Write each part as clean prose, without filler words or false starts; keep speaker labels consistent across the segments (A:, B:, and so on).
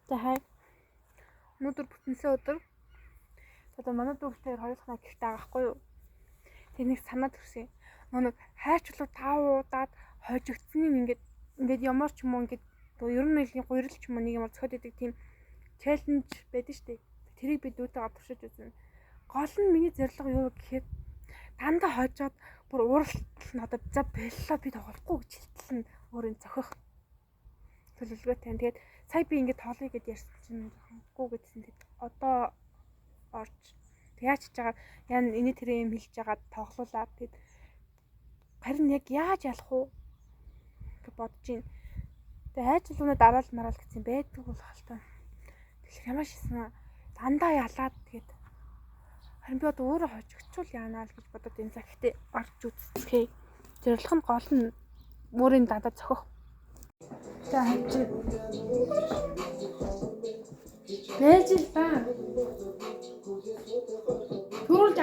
A: За хай. Өнөөдөр бүтэнсээ өдөр. Одоо манай дүүртэй хоёулахнаа гэртээ байгаа байхгүй юу? Тэр нэг санаа төрсөн. Нэг хайрчлуу таавуудаад хойжигдсны ингээд ямар ч юм уу ингээд ер нь нэлийн гурил ч юм уу нэг ямар зохиод идэг тийм челленж байдаг шүү дээ. Тэрийг би дүүтэйгээ туршиж үзэн. Гол нь миний зорилго юу гэхээр дандаа хойжоод бүр ууралт нь одоо за бэллаа би тоглохгүй гэж хэлтэлнэ өөрийн зохих төлөвлөгөөтэй. Тэгээд сая би ингээд тоолъё гэд ярьсан чинь жоохон гэдсэн. Тэгээд одоо орж яаж хийж байгаа яа энэ тэр юм хэлж байгаа тоглоулаад тэгээд харин яг яаж ялах уу гэж бодож байна. Тэгээд айжлуунаа дараал мараал гэсэн байдаг бол хаалтай. Тэгэхээр ямар шийсэн дандаа ялаад тэгээд харин би одоо өөрөө хожигчул яанаа л гэж бодоод энэ цаг ихтэй орж үзчихээ. Зорилго нь гол нь өөрийн дандаа зохих. За хайж бэж л ба. Түрүүлж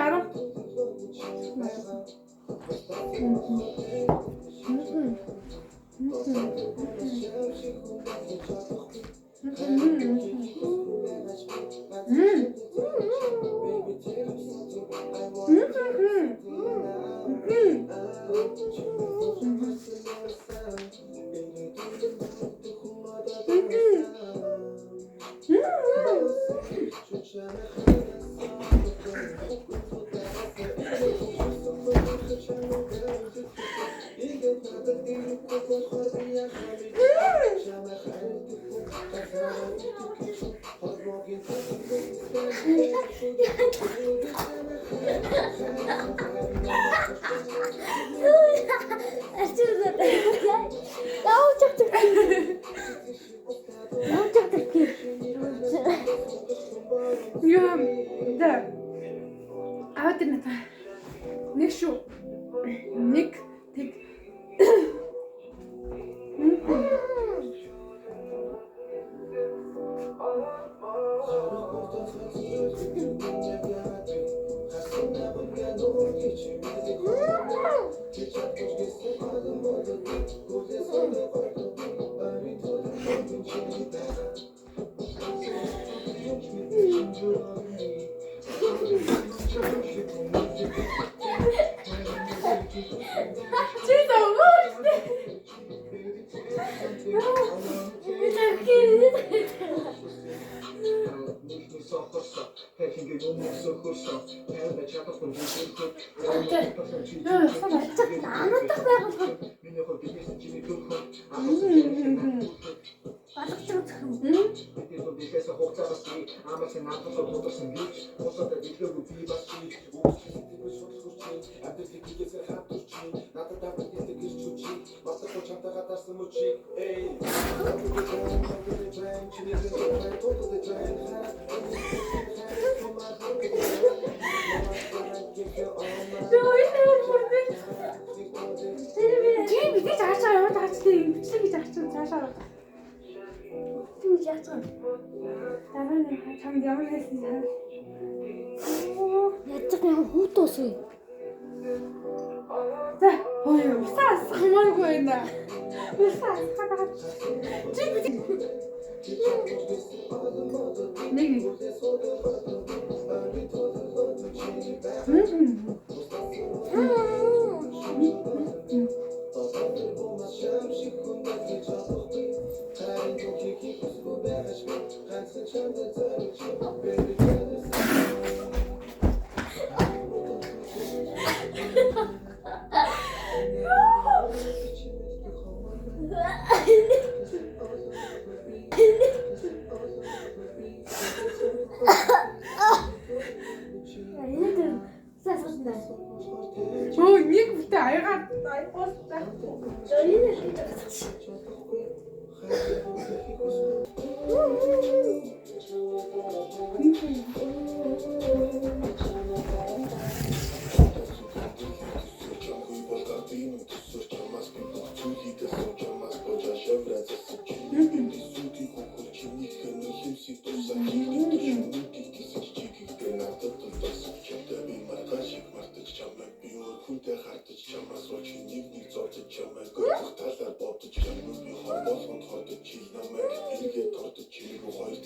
B: Талаар бодож чамд би хол болгонд хотод чил намайг эргээд тордож чимээгүй хоёр